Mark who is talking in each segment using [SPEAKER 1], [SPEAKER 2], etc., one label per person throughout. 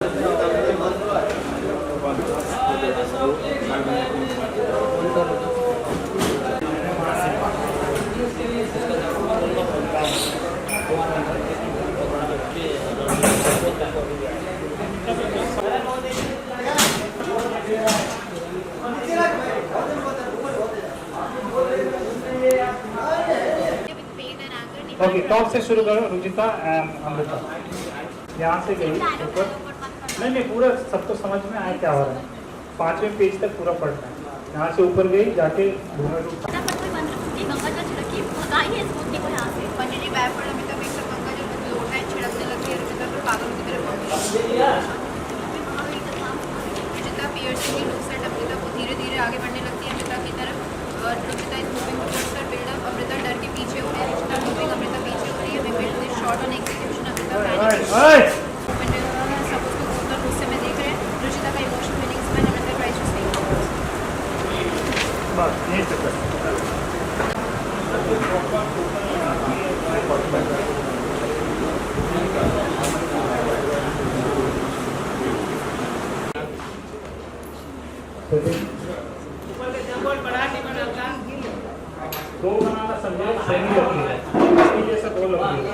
[SPEAKER 1] Okay, top से शुरू करो। रुचिता एंड अमृता यहाँ से गई ऊपर। नहीं पूरा सब तो समझ में आया क्या हो रहा है। 5वें पेज तक पूरा पढ़ना है। यहाँ से ऊपर गई, जाके घूमे
[SPEAKER 2] धीरे धीरे आगे बढ़ने लगती है अमृता की तरफ। Ruchita is moving towards her build up. Amrita डर के पीछे हो रही है। रुचिता मूविंग, अमृता पीछे हो रही है। We build this shot on execution. Amrita panic सब उसको बहुत गुस्से में देख रहे हैं। रुचिता का इमोशन मीनिंग्स में अमृता ट्राइज टू स्टे
[SPEAKER 1] बस यही चक्कर। दो बनाना समझे सही लगी है, इसकी जैसा दो लगी है।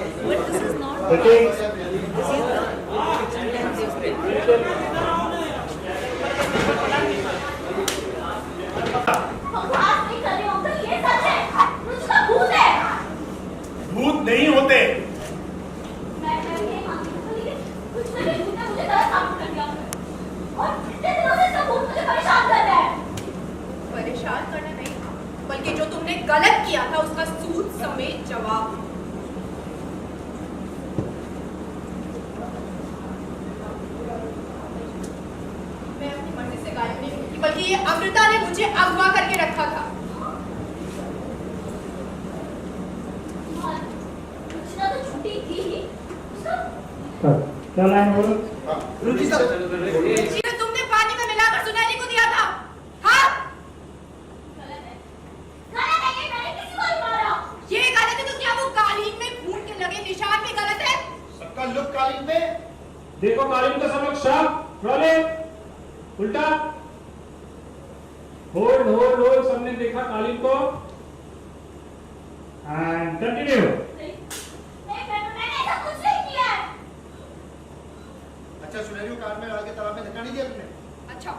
[SPEAKER 3] भूत नहीं होते।
[SPEAKER 2] परेशान करना नहीं, बल्कि जो तुमने गलत किया था उसका सूद समेत जवाब। मैं अपनी मर्जी से गायब नहीं हुई, बल्कि ये अमृता ने मुझे अगवा करके रखा था।
[SPEAKER 1] क्या लाइन बोलो?
[SPEAKER 3] रुचिता
[SPEAKER 2] तुमने पानी में मिलाकर सुनहरी को दिया था। हाँ ये गलत है तो क्या वो कालीन में खून के लगे निशान भी गलत है?
[SPEAKER 3] सबका लुक कालीन में
[SPEAKER 1] देखो, कालीन का सब लोग शार्प रोलिंग उल्टा होल्ड होल्ड होल्ड। सबने देखा कालीन को एंड कंटिन्यू।
[SPEAKER 3] अच्छा, सुनहरी को कार में डाल के तालाब में धक्का नहीं दिया तुमने?
[SPEAKER 2] अच्छा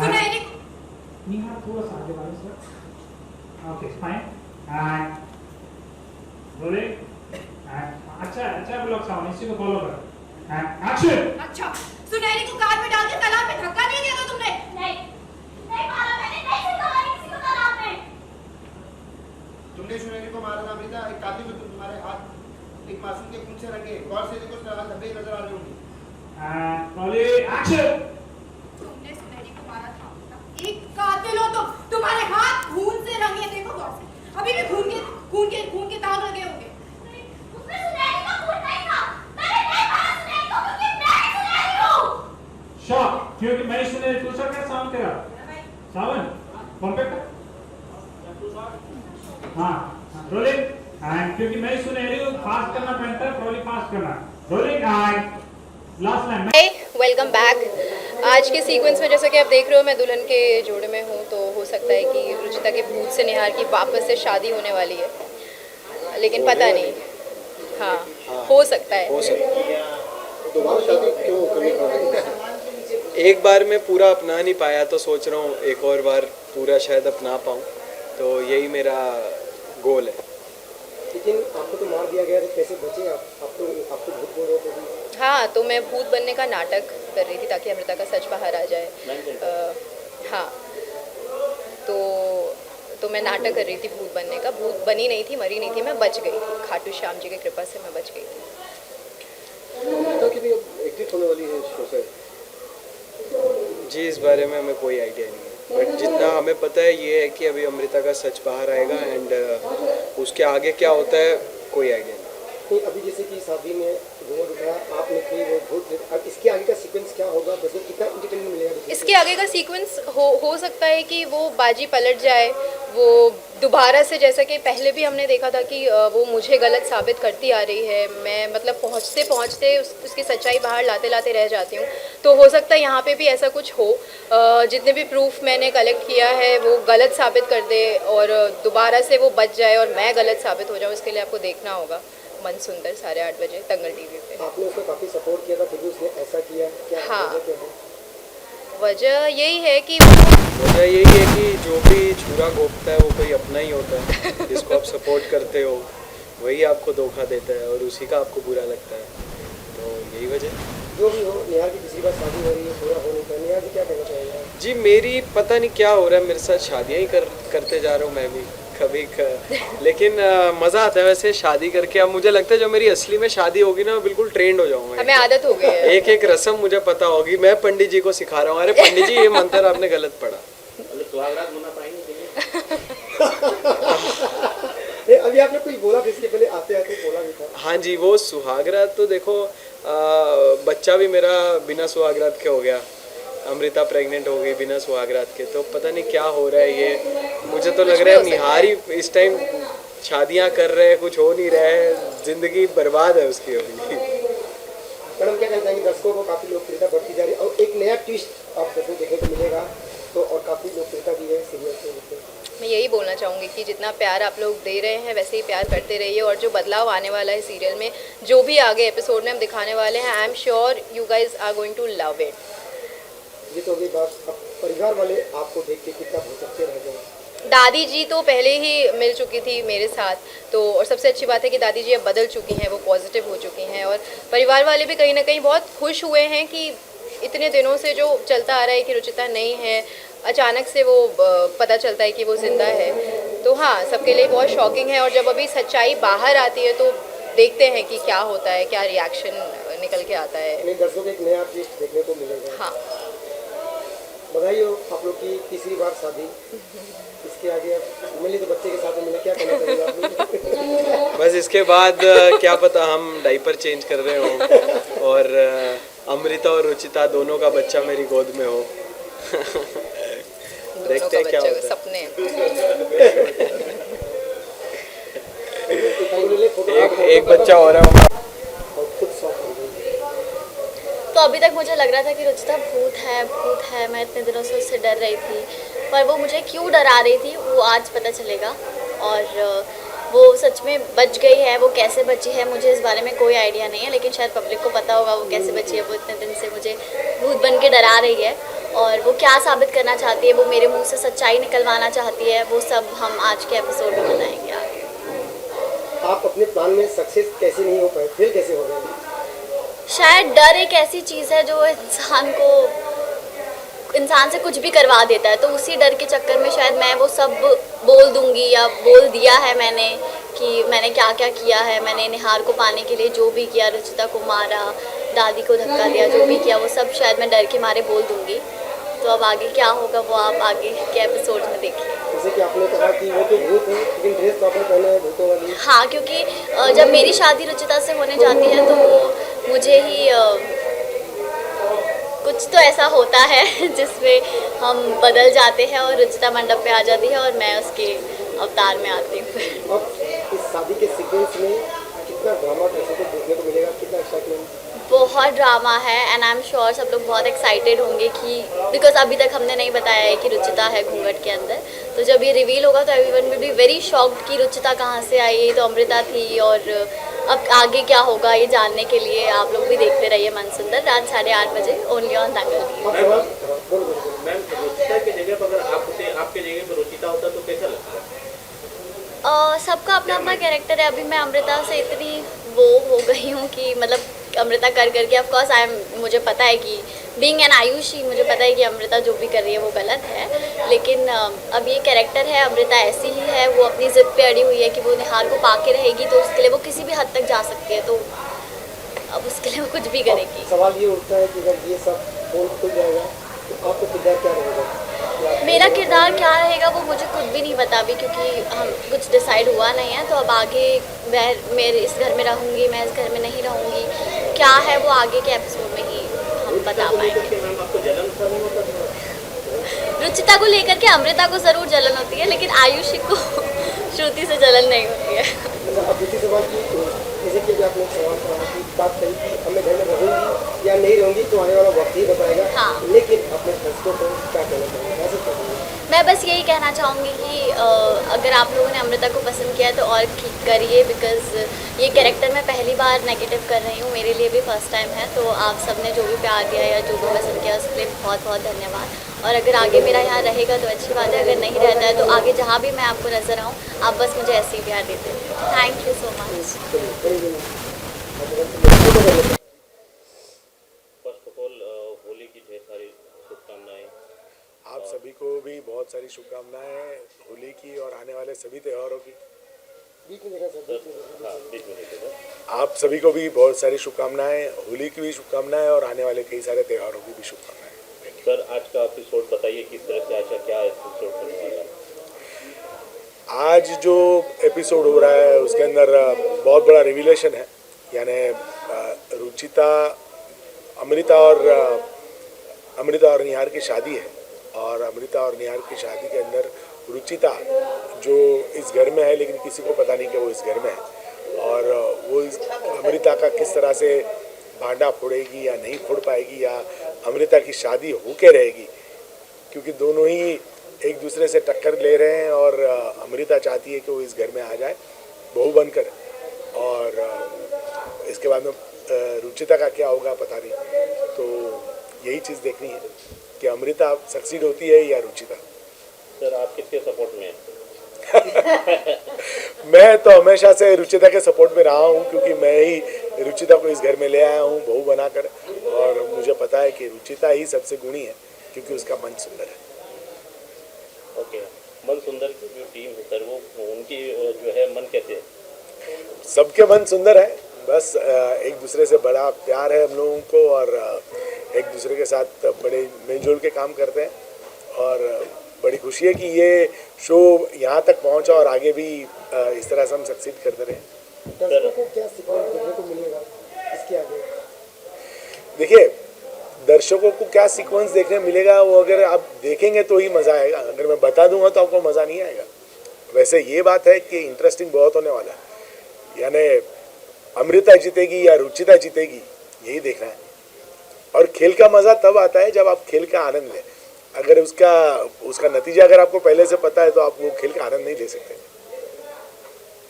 [SPEAKER 2] सुनहरी को
[SPEAKER 1] निहार थोड़ा सा आगे बढ़ो sir. Okay fine and rolling and अच्छा ब्लॉक साउंड, इसी को फॉलो करो एंड एक्शन।
[SPEAKER 2] अच्छा सुनहरी को कार में डाल के तालाब में धक्का नहीं दिया था तुमने? नहीं मारा मैंने, नहीं मारा किसी को तालाब में।
[SPEAKER 3] तुमने सुनहरी को मारा था अमृता। एक कातिल में तुम्हारे हाथ एक मासूम के खून से रंगे। गौर से देखो, धब्बे नजर आ रहे होंगे।
[SPEAKER 1] And rolling action.
[SPEAKER 2] तुमने सुनहरी को मारा था। एक कातिल हो तो तुम्हारे हाथ खून से रंगे। देखो गौर से, अभी भी खून के दाग लगे होंगे। उसमें सुनहरी का खून नहीं था। मैंने नहीं मारा सुनहरी को, क्योंकि मैं सुनहरी हूं।
[SPEAKER 1] शॉट, क्योंकि मैं सुनहरी तू सर का साउंड तेरा सावन कॉम्पैक्ट। हाँ रोलिंग एंड क्योंकि मैं सुनहरी हूं, फास्ट करना पड़ता है। रोलिंग फास्ट करना। Rolling and last line.
[SPEAKER 4] Welcome back. आज के सीक्वेंस में जैसा कि आप देख रहे हो, मैं दुल्हन के जोड़े में हूँ, तो हो सकता है कि रुचिता के भूत से निहार की वापस से शादी होने वाली है, लेकिन पता नहीं। हाँ हो सकता है।
[SPEAKER 3] दोबारा शादी क्यों करनी पड़ रही है?
[SPEAKER 5] एक बार में पूरा अपना नहीं पाया तो सोच रहा हूँ एक और बार पूरा शायद अपना पाऊँ, तो यही मेरा गोल है।
[SPEAKER 3] लेकिन आपको तो मार दिया गया, तो कैसे बचे आप? आपको भूत बोल रहे थे।
[SPEAKER 4] हाँ, तो मैं भूत बनने का नाटक कर रही थी ताकि अमृता का सच बाहर आ जाए। हाँ तो मैं नाटक कर रही थी भूत बनने का। भूत बनी नहीं थी, मरी नहीं थी, मैं बच गई थी। खाटू श्याम जी की कृपा से मैं बच गई थी।
[SPEAKER 3] एग्जिट होने वाली है शो से।
[SPEAKER 5] जी इस बारे में हमें कोई आइडिया नहीं है, बट जितना हमें पता है ये है कि अभी अमृता का सच बाहर आएगा एंड उसके आगे क्या होता है कोई आइडिया नहीं।
[SPEAKER 3] तो अभी जैसे कि शादी में घूंघट उठाया आपने कि वो भूत, अब इसके आगे का सीक्वेंस क्या होगा? कितना एंटरटेनमेंट मिलेगा?
[SPEAKER 4] इसके आगे का सीक्वेंस हो सकता है कि वो बाजी पलट जाए, वो दोबारा से, जैसा कि पहले भी हमने देखा था कि वो मुझे गलत साबित करती आ रही है, मैं मतलब पहुँचते पहुँचते उसकी सच्चाई बाहर लाते लाते रह जाती हूँ। तो हो सकता है यहाँ पे भी ऐसा कुछ हो, जितने भी प्रूफ मैंने कलेक्ट किया है वो गलत साबित कर दे और दोबारा से वो बच जाए और मैं गलत साबित हो जाऊँ। इसके लिए आपको देखना होगा मन सुंदर 8:30 बजे दंगल टीवी पे।
[SPEAKER 6] आपने उसको काफ़ी सपोर्ट किया था, फिर भी उसने ऐसा किया, क्या
[SPEAKER 4] हाँ।
[SPEAKER 6] वजह क्या है?
[SPEAKER 4] वजह यही है कि
[SPEAKER 5] वजह यही है कि जो भी छुरा घोंपता है वो कोई अपना ही होता है, जिसको आप सपोर्ट करते हो वही आपको धोखा देता है और उसी का आपको बुरा लगता है, तो यही वजह।
[SPEAKER 6] जो भी हो, नेहा की तीसरी बार शादी हो रही है, पूरा हो नहीं पाया, नेहा जी क्या कहना चाहेंगे?
[SPEAKER 5] जी मेरी पता नहीं क्या हो रहा है, मेरे साथ शादियाँ ही करते जा रहा हूँ मैं भी लेकिन मज़ा आता है वैसे शादी करके। अब मुझे लगता है जो मेरी असली में शादी होगी ना, बिल्कुल ट्रेंड हो जाऊंगा।
[SPEAKER 4] हमें आदत हो गई है,
[SPEAKER 5] एक एक रस्म मुझे पता होगी। मैं पंडित जी को सिखा रहा हूँ, अरे पंडित जी ये मंत्र आपने गलत पढ़ा।
[SPEAKER 6] अभी आपने कुछ बोला था इसके पहले, आते आते बोला भी था।
[SPEAKER 5] हाँ जी, वो सुहागरात तो देखो, बच्चा भी मेरा बिना सुहागरात के हो गया। अमृता प्रेग्नेंट हो गई बिना सुहागरात के, तो पता नहीं क्या हो रहा है ये। मुझे तो लग रहा है निहार ही इस टाइम शादियां कर रहे हैं, कुछ हो नहीं रहा है, जिंदगी बर्बाद है उसकी अभी।
[SPEAKER 6] मैडम क्या कहना चाहेंगे? दर्शकों को काफ़ी लोकप्रियता बढ़ती जा रही है और एक नया ट्विस्ट आपको देखने को मिलेगा, तो और काफ़ी लोकप्रियता भी है सीरियल से।
[SPEAKER 4] मैं यही बोलना चाहूँगी कि जितना प्यार आप लोग दे रहे हैं वैसे ही प्यार करते रहिए, और जो बदलाव आने वाला है सीरियल में, जो भी आगे एपिसोड में हम दिखाने वाले हैं, I am sure you guys are going to love it.
[SPEAKER 6] ये तो होगी बात। अब परिवार वाले आपको देख के कितना बहुत अच्छे रह गए।
[SPEAKER 4] दादी जी तो पहले ही मिल चुकी थी मेरे साथ, तो और सबसे अच्छी बात है कि दादी जी अब बदल चुकी हैं, वो पॉजिटिव हो चुकी हैं, और परिवार वाले भी कहीं ना कहीं बहुत खुश हुए हैं कि इतने दिनों से जो चलता आ रहा है कि रुचिता नहीं है, अचानक से वो पता चलता है कि वो जिंदा है। तो हाँ, सबके लिए बहुत शॉकिंग है, और जब अभी सच्चाई बाहर आती है तो देखते हैं कि क्या होता है, क्या रिएक्शन निकल के आता है।
[SPEAKER 6] अपने दर्शकों को एक नया ट्विस्ट देखने को मिलेगा।
[SPEAKER 4] हाँ,
[SPEAKER 6] बधाई हो आप लोग की तीसरी बार शादी। इसके आगे मिली तो बच्चे के साथ मिले, क्या कहना चाहेंगे आप?
[SPEAKER 5] बस इसके बाद क्या पता हम डायपर चेंज कर रहे हो और अमृता और रुचिता दोनों का बच्चा मेरी गोद में हो। देखते हैं क्या होता है।
[SPEAKER 4] सपने
[SPEAKER 5] एक बच्चा हो रहा है।
[SPEAKER 7] तो अभी तक मुझे लग रहा था कि रुचिता भूत है, मैं इतने दिनों से उससे डर रही थी, पर वो मुझे क्यों डरा रही थी वो आज पता चलेगा। और वो सच में बच गई है, वो कैसे बची है मुझे इस बारे में कोई आइडिया नहीं है, लेकिन शायद पब्लिक को पता होगा वो कैसे बची है। वो इतने दिन से मुझे भूत बन के डरा रही है, और वो क्या साबित करना चाहती है, वो मेरे मुंह से सच्चाई निकलवाना चाहती है, वो सब हम आज के एपिसोड में बनाएंगे आगे।
[SPEAKER 6] आप अपने प्लान में सक्सेस कैसे नहीं हो पाए, फिर कैसे हो गए?
[SPEAKER 7] शायद डर एक ऐसी चीज़ है जो इंसान से कुछ भी करवा देता है, तो उसी डर के चक्कर में शायद मैं वो सब बोल दूंगी, या बोल दिया है मैंने कि मैंने क्या क्या किया है। मैंने निहार को पाने के लिए जो भी किया, रुचिता को मारा, दादी को धक्का दिया, जो भी किया वो सब शायद मैं डर के मारे बोल दूंगी। तो अब आगे क्या होगा वो आप आगे के एपिसोड में देखिए।
[SPEAKER 6] जैसे कि आपने कहा कि वो तो भूत है, लेकिन ड्रेस तो आपने पहना है भूतों वाली।
[SPEAKER 7] हाँ, क्योंकि जब मेरी शादी रुचिता से होने जाती है तो वो मुझे ही कुछ तो ऐसा होता है जिसमें हम बदल जाते हैं और रुचिता मंडप पे आ जाती है और मैं उसके अवतार में आती हूँ।
[SPEAKER 6] अब इस शादी के सीक्वेंस में कितना ड्रामा कैसे को देखने को मिलेगा, कितना एक्साइटमेंट?
[SPEAKER 7] बहुत ड्रामा है, एंड आई एम श्योर सब लोग बहुत एक्साइटेड होंगे कि बिकॉज अभी तक हमने नहीं बताया है कि रुचिता है घूंघट के अंदर। तो जब ये रिवील होगा तो everyone will be very shocked कि रुचिता कहाँ से आई, ये तो अमृता थी। और अब आगे क्या होगा ये जानने के लिए आप लोग भी देखते रहिए मन सुंदर, रात 8:30 बजे only on Dangal TV.
[SPEAKER 8] Ma'am, Ruchita की जगह पर अगर आपके जगह पर रुचिता होता तो कैसा लगता?
[SPEAKER 7] सबका अपना अपना कैरेक्टर है। अभी मैं अमृता से इतनी वो हो गई हूँ कि मतलब अमृता कर करके ऑफकोर्स मुझे पता है कि बीइंग एन आयुषी मुझे पता है कि अमृता जो भी कर रही है वो गलत है, लेकिन अब ये कैरेक्टर है, अमृता ऐसी ही है, वो अपनी ज़िद पे अड़ी हुई है कि वो निहार को पाके रहेगी, तो उसके लिए वो किसी भी हद तक जा सकती है, तो अब उसके लिए वो कुछ भी करेगी।
[SPEAKER 6] सवाल ये उठता है कि अगर ये सब बोल खुल जाएगा तो आपका किरदार क्या रहेगा?
[SPEAKER 7] मेरा किरदार क्या रहेगा वो मुझे खुद भी नहीं पता अभी, क्योंकि हम कुछ डिसाइड हुआ नहीं है। तो अब आगे मैं इस घर में रहूँगी, मैं इस घर में नहीं रहूँगी, क्या है वो आगे के एपिसोड में ही हम बता पाएंगे। रुचिता को लेकर के अमृता को ज़रूर जलन होती है, लेकिन आयुषी को श्रुति से जलन नहीं होती है।
[SPEAKER 6] अच्छा, अब दूसरी सवाल की जैसे कि अभी आपने सवाल करा कि बात कही कि मैं घर में रहूँगी या नहीं रहूँगी तो आने वाला वक्त ही बताएगा।
[SPEAKER 7] हाँ।
[SPEAKER 6] लेकिन अपने दर्शकों को क्या कहना चाहेंगे, कैसे कहेंगे?
[SPEAKER 7] मैं बस यही कहना चाहूँगी कि अगर आप लोगों ने अमृता को पसंद किया है तो और करिए, बिकॉज़ ये कैरेक्टर मैं पहली बार नेगेटिव कर रही हूँ, मेरे लिए भी फर्स्ट टाइम है। तो आप सबने जो भी प्यार दिया या जो भी पसंद किया उसके लिए बहुत बहुत धन्यवाद। और अगर आगे मेरा यहाँ रहेगा तो अच्छी बात है, अगर नहीं रहता है तो आगे जहाँ भी मैं आपको नज़र आऊँ आप बस मुझे ऐसे ही प्यार देते हैं। Thank you so much.
[SPEAKER 8] First of all Holi की ढेर सारी शुभकामनाएं।
[SPEAKER 9] आप सभी को भी बहुत सारी शुभकामनाएं होली की और आने वाले सभी त्योहारों की।
[SPEAKER 6] बीच में देखा सर,
[SPEAKER 8] हाँ, बीच में देखिए सर।
[SPEAKER 9] आप सभी को भी बहुत सारी शुभकामनाएं, होली की भी शुभकामनाएं और आने वाले कई सारे त्योहारों की भी शुभकामनाएं।
[SPEAKER 8] सर आज का एपिसोड बताइए किस तरह से, अच्छा क्या एपिसोड होने वाला है?
[SPEAKER 9] आज जो एपिसोड हो रहा है उसके अंदर बहुत बड़ा रिवीलेशन है, यानी रुचिता, अमृता और निहार की शादी है। और अमृता और निहार की शादी के अंदर रुचिता जो इस घर में है लेकिन किसी को पता नहीं कि वो इस घर में है, और वो इस अमृता का किस तरह से भांडा फोड़ेगी या नहीं फोड़ पाएगी, या अमृता की शादी होके रहेगी, क्योंकि दोनों ही एक दूसरे से टक्कर ले रहे हैं। और अमृता चाहती है कि वो इस घर में आ जाए बहू बनकर, और इसके बाद में रुचिता का क्या होगा पता नहीं। तो यही चीज़ देखनी है कि अमृता सक्सीड होती है या रुचिता।
[SPEAKER 8] सर आप किसके सपोर्ट में हैं?
[SPEAKER 9] मैं तो हमेशा से रुचिता के सपोर्ट में रहा हूँ, क्योंकि मैं ही रुचिता को इस घर में ले आया हूँ बहू बनाकर, और मुझे पता है कि रुचिता ही सबसे गुणी है क्योंकि उसका मन सुंदर है।
[SPEAKER 8] ओके, मन सुंदर की जो टीम है सर, वो उनकी जो है मन कैसे है?
[SPEAKER 9] सबके मन सुंदर है, बस एक दूसरे से बड़ा प्यार है हम लोगों को, और एक दूसरे के साथ बड़े मिलजुल के काम करते हैं। और बड़ी खुशी है कि ये शो यहाँ तक पहुँचा और आगे भी इस तरह से हम सक्सीड करते रहे।
[SPEAKER 6] दर्शकों को क्या सीक्वेंस देखने को मिलेगा इसके आगे?
[SPEAKER 9] देखिए, दर्शकों को क्या सीक्वेंस देखने मिलेगा वो अगर आप देखेंगे तो ही मज़ा आएगा, अगर मैं बता दूंगा तो आपको मज़ा नहीं आएगा। वैसे ये बात है कि इंटरेस्टिंग बहुत होने वाला है, यानी अमृता जीतेगी या रुचिता जीतेगी यही देखना है। और खेल का मज़ा तब आता है जब आप खेल का आनंद लें। अगर उसका नतीजा अगर आपको पहले से पता है तो आप वो खेल का आनंद नहीं ले सकते।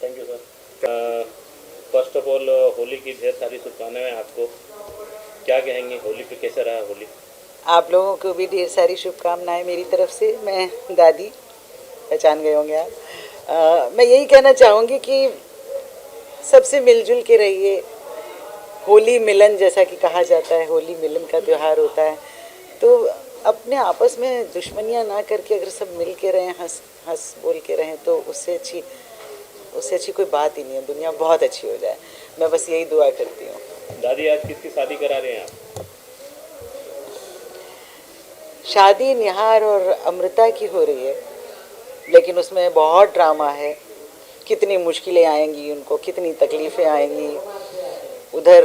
[SPEAKER 8] Thank you sir. First of all Holi की ढेर सारी शुभकामनाएं आपको। क्या कहेंगे, होली पे कैसा रहा होली?
[SPEAKER 10] आप लोगों को भी ढेर सारी शुभकामनाएं मेरी तरफ से। मैं दादी, पहचान गए होंगे आप। मैं यही कहना चाहूँगी कि सबसे मिलजुल के रहिए। होली मिलन जैसा कि कहा जाता है, होली मिलन का त्यौहार होता है, तो अपने आपस में दुश्मनियाँ ना करके अगर सब मिल के रहें, हंस बोल के रहें, तो उससे अच्छी कोई बात ही नहीं है। दुनिया बहुत अच्छी हो जाए, मैं बस यही दुआ करती हूँ।
[SPEAKER 8] दादी आज किसकी शादी करा रहे हैं आप?
[SPEAKER 10] शादी निहार और अमृता की हो रही है, लेकिन उसमें बहुत ड्रामा है। कितनी मुश्किलें आएंगी उनको, कितनी तकलीफ़ें आएंगी। उधर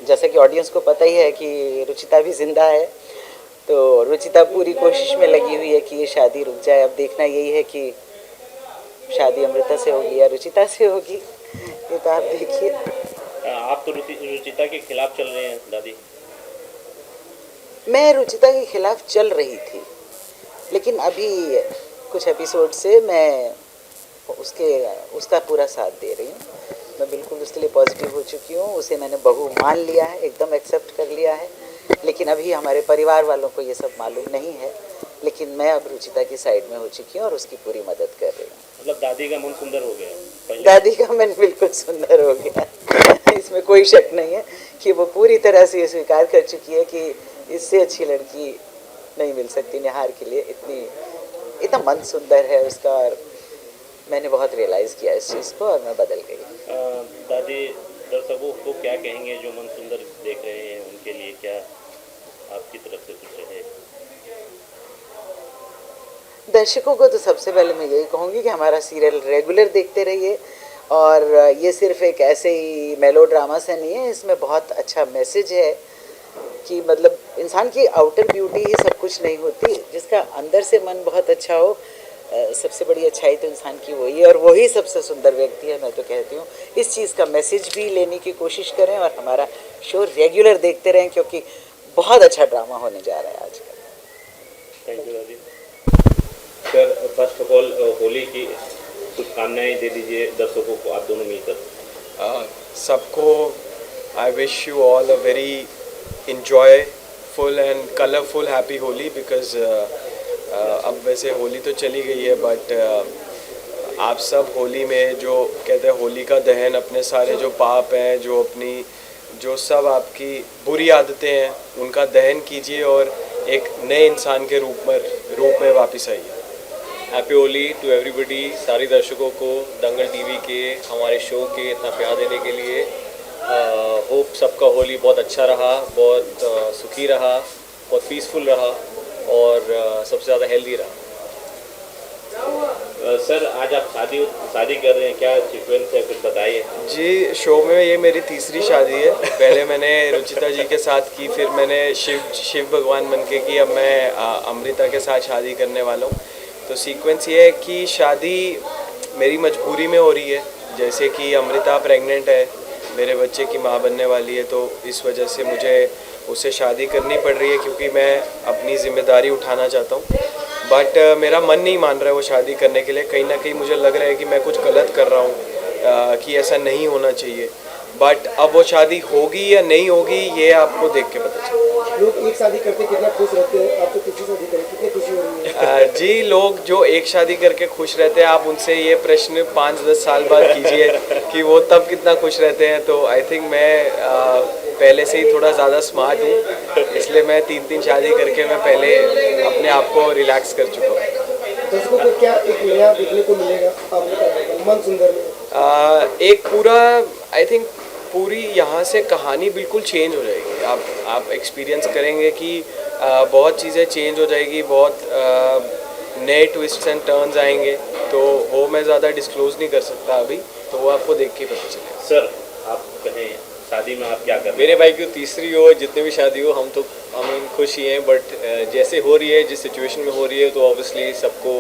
[SPEAKER 10] जैसे कि ऑडियंस को पता ही है कि रुचिता भी जिंदा है, तो रुचिता पूरी कोशिश में लगी हुई है कि ये शादी रुक जाए। अब देखना यही है कि शादी अमृता से होगी या रुचिता से होगी, ये तो आप देखिए।
[SPEAKER 8] आप तो रुचिता के खिलाफ चल रहे हैं दादी।
[SPEAKER 10] मैं रुचिता के खिलाफ चल रही थी, लेकिन अभी कुछ एपिसोड से मैं उसका पूरा साथ दे रही हूँ। मैं बिल्कुल उसके लिए पॉजिटिव हो चुकी हूँ, उसे मैंने बहू मान लिया है, एकदम एक्सेप्ट कर लिया है। लेकिन अभी हमारे परिवार वालों को ये सब मालूम नहीं है, लेकिन मैं अब रुचिता की साइड में हो चुकी हूँ और उसकी पूरी मदद कर रही हूँ।
[SPEAKER 8] मतलब दादी का मन सुंदर हो गया?
[SPEAKER 10] दादी का मन बिल्कुल सुंदर हो गया इसमें कोई शक नहीं है कि वो पूरी तरह से ये स्वीकार कर चुकी है कि इससे अच्छी लड़की नहीं मिल सकती निहार के लिए। इतना मन सुंदर है उसका, और मैंने बहुत रियलाइज़ किया इस चीज़ को और मैं बदल गई।
[SPEAKER 8] दादी, दर्शकों को क्या कहेंगे जो मन सुंदर देख रहे हैं, उनके लिए क्या आपकी तरफ से कुछ है?
[SPEAKER 10] दर्शकों को तो सबसे पहले मैं यही कहूँगी कि हमारा सीरियल रेगुलर देखते रहिए, और ये सिर्फ एक ऐसे ही मेलो ड्रामा से नहीं है, इसमें बहुत अच्छा मैसेज है कि मतलब इंसान की आउटर ब्यूटी ही सब कुछ नहीं होती, जिसका अंदर से मन बहुत अच्छा हो, सबसे बड़ी अच्छाई तो इंसान की वही है, और वही सबसे सुंदर व्यक्ति है। मैं तो कहती हूँ इस चीज़ का मैसेज भी लेने की कोशिश करें और हमारा शो रेगुलर देखते रहें, क्योंकि बहुत अच्छा ड्रामा होने जा रहा है आज का।
[SPEAKER 8] थैंक यू दादी। Sir first of all Holi की शुभकामनाएं दे दीजिए दर्शकों को, आप दोनों मिलकर।
[SPEAKER 5] सबको I wish you all a very enjoyful and colorful happy Holi, because अब वैसे होली तो चली गई है, बट आप सब होली में जो कहते हैं होली का दहन, अपने सारे जो पाप हैं, जो सब आपकी बुरी आदतें हैं, उनका दहन कीजिए और एक नए इंसान के रूप में वापस आइए।
[SPEAKER 8] Happy Holi to everybody. सारे दर्शकों को दंगल टीवी के हमारे शो के इतना प्यार देने के लिए। होप सबका होली बहुत अच्छा रहा, बहुत सुखी रहा, बहुत पीसफुल रहा और सबसे ज़्यादा हेल्दी रहा। सर आज आप शादी कर रहे हैं, क्या सीक्वेंस है, कुछ बताइए।
[SPEAKER 5] जी, शो में ये मेरी तीसरी शादी है। पहले मैंने रुचिता जी के साथ की, फिर मैंने शिव भगवान बन के की, अब मैं अमृता के साथ शादी करने वाला हूँ। तो सीक्वेंस ये है कि शादी मेरी मजबूरी में हो रही है, जैसे कि अमृता प्रेग्नेंट है, मेरे बच्चे की माँ बनने वाली है, तो इस वजह से मुझे उससे शादी करनी पड़ रही है, क्योंकि मैं अपनी ज़िम्मेदारी उठाना चाहता हूँ। बट मेरा मन नहीं मान रहा है वो शादी करने के लिए। कहीं ना कहीं मुझे लग रहा है कि मैं कुछ गलत कर रहा हूँ, कि ऐसा नहीं होना चाहिए। बट अब वो शादी होगी या नहीं होगी, ये आपको देख के पता चलेगा।
[SPEAKER 6] लोग एक शादी करके कितना खुश रहते हैं, आप तो किसी शादी करें, कितनी खुशी हो रही है?
[SPEAKER 5] जी, लोग जो एक शादी करके खुश रहते हैं, आप उनसे ये प्रश्न 5-10 साल बाद कीजिए कि वो तब कितना खुश रहते हैं। तो आई थिंक मैं पहले से ही थोड़ा ज़्यादा स्मार्ट हूँ, इसलिए मैं 3 शादी करके मैं पहले अपने आप को रिलैक्स कर चुका हूँ।
[SPEAKER 6] दर्शकों को क्या एक नया देखने को मिलेगा आप मन सुंदर में?
[SPEAKER 5] एक पूरा आई थिंक पूरी यहाँ से कहानी बिल्कुल चेंज हो जाएगी। आप एक्सपीरियंस करेंगे कि बहुत चीज़ें चेंज हो जाएगी, बहुत नए ट्विस्ट्स एंड टर्न्स आएंगे। तो वो मैं ज़्यादा डिस्क्लोज नहीं कर सकता अभी, तो वो आपको देख के पता चलेगा।
[SPEAKER 8] सर आप कहें शादी में आप क्या कर रहे हैं?
[SPEAKER 11] मेरे भाई की तीसरी हो, जितने भी शादी हो, हम खुश ही हैं। बट जैसे हो रही है, जिस सिचुएशन में हो रही है, तो ऑब्वियसली सबको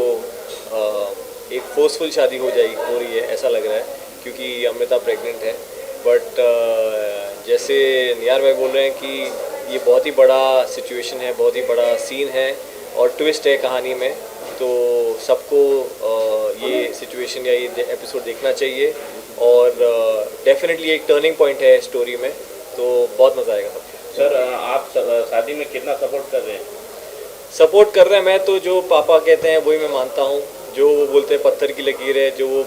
[SPEAKER 11] एक फोर्सफुल शादी हो रही है ऐसा लग रहा है, क्योंकि अमृता प्रेग्नेंट है। बट जैसे नियार भाई बोल रहे हैं कि ये बहुत ही बड़ा सिचुएशन है, बहुत ही बड़ा सीन है और ट्विस्ट है कहानी में, तो सबको ये सिचुएशन या ये एपिसोड देखना चाहिए। और डेफिनेटली एक टर्निंग पॉइंट है स्टोरी में, तो बहुत मज़ा आएगा सबको।
[SPEAKER 8] सर आप शादी में कितना सपोर्ट कर रहे हैं?
[SPEAKER 11] सपोर्ट कर रहे हैं, मैं तो जो पापा कहते हैं वही मैं मानता हूँ। जो वो बोलते हैं पत्थर की लकीर है, जो वो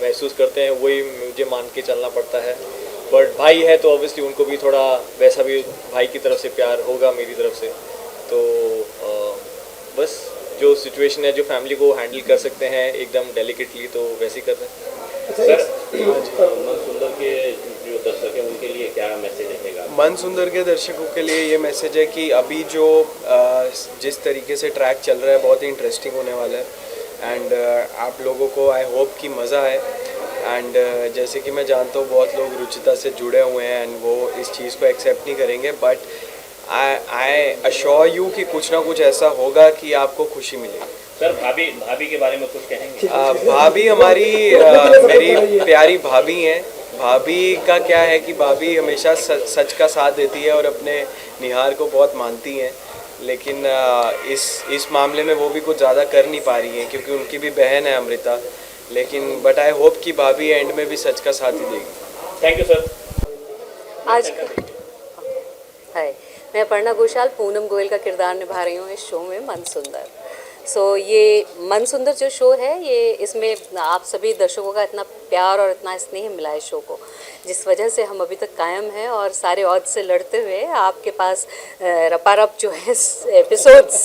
[SPEAKER 11] महसूस करते हैं वही मुझे मान के चलना पड़ता है। बट भाई है तो ऑब्वियसली उनको भी थोड़ा वैसा भी भाई की तरफ से प्यार होगा मेरी तरफ से। तो बस जो सिचुएशन है, जो फैमिली को हैंडल कर सकते हैं एकदम डेलिकेटली, तो वैसे ही कर रहे हैं।
[SPEAKER 8] सर मन सुंदर के जो दर्शक हैं उनके लिए क्या मैसेज रहेगा?
[SPEAKER 5] मन सुंदर के दर्शकों के लिए ये मैसेज है कि अभी जो जिस तरीके से ट्रैक चल रहा है बहुत ही इंटरेस्टिंग होने वाला है। एंड आप लोगों को आई होप कि मज़ा आए। एंड जैसे कि मैं जानता हूँ बहुत लोग रुचिता से जुड़े हुए हैं एंड वो इस चीज़ को एक्सेप्ट नहीं करेंगे, बट आई अश्योर यू कि कुछ ना कुछ ऐसा होगा कि आपको खुशी मिलेगी।
[SPEAKER 8] सर भाभी के बारे में कुछ कहेंगे?
[SPEAKER 5] भाभी हमारी मेरी प्यारी भाभी हैं। भाभी का क्या है कि भाभी हमेशा सच का साथ देती है और अपने निहार को बहुत मानती हैं, लेकिन इस मामले में वो भी कुछ ज़्यादा कर नहीं पा रही हैं क्योंकि उनकी भी बहन है अमृता। लेकिन बट आई होप कि भाभी एंड में भी सच का साथ ही देगी।
[SPEAKER 8] Thank you sir.
[SPEAKER 12] आज हाय, मैं अपर्णा घोषाल पूनम गोयल का किरदार निभा रही हूँ इस शो में मन सुंदर। ये मन सुंदर जो शो है, ये इसमें आप सभी दर्शकों का इतना प्यार और इतना स्नेह मिला है शो को, जिस वजह से हम अभी तक कायम हैं और सारे ऑड से लड़ते हुए आपके पास रपारप जो है एपिसोड्स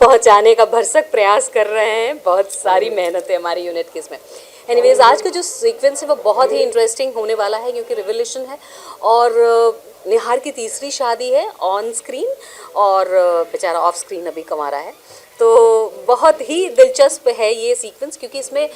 [SPEAKER 12] पहुंचाने का भरसक प्रयास कर रहे हैं। बहुत सारी मेहनत है हमारी यूनिट की इसमें। एनीवेज, आज का जो सीक्वेंस है वो बहुत ही इंटरेस्टिंग होने वाला है क्योंकि रिवोल्यूशन है और निहार की तीसरी शादी है ऑन स्क्रीन और बेचारा ऑफ स्क्रीन अभी कमा रहा है। तो बहुत ही दिलचस्प है ये सीक्वेंस क्योंकि इसमें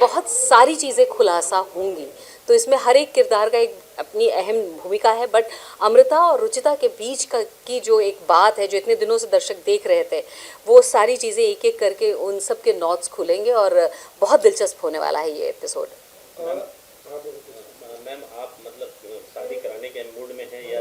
[SPEAKER 12] बहुत सारी चीज़ें खुलासा होंगी। तो इसमें हर एक किरदार का एक अपनी अहम भूमिका है, बट अमृता और रुचिता के बीच की जो एक बात है जो इतने दिनों से दर्शक देख रहे थे, वो सारी चीज़ें एक एक करके उन सब के नॉट्स खुलेंगे और बहुत दिलचस्प होने वाला है ये एपिसोड।
[SPEAKER 8] मैम आप मतलब शादी कराने के मूड में हैं या?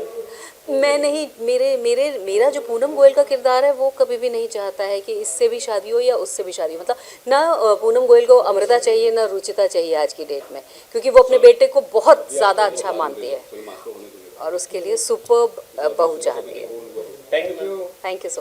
[SPEAKER 12] मैं नहीं, मेरा जो पूनम गोयल का किरदार है वो कभी भी नहीं चाहता है कि इससे भी शादी हो या उससे भी शादी हो। मतलब ना पूनम गोयल को अमृता चाहिए ना रुचिता चाहिए आज की डेट में, क्योंकि वो अपने बेटे को बहुत ज़्यादा अच्छा मानती है और उसके लिए सुपर्ब बहू चाहती है।
[SPEAKER 8] Thank you.
[SPEAKER 12] Thank you so much.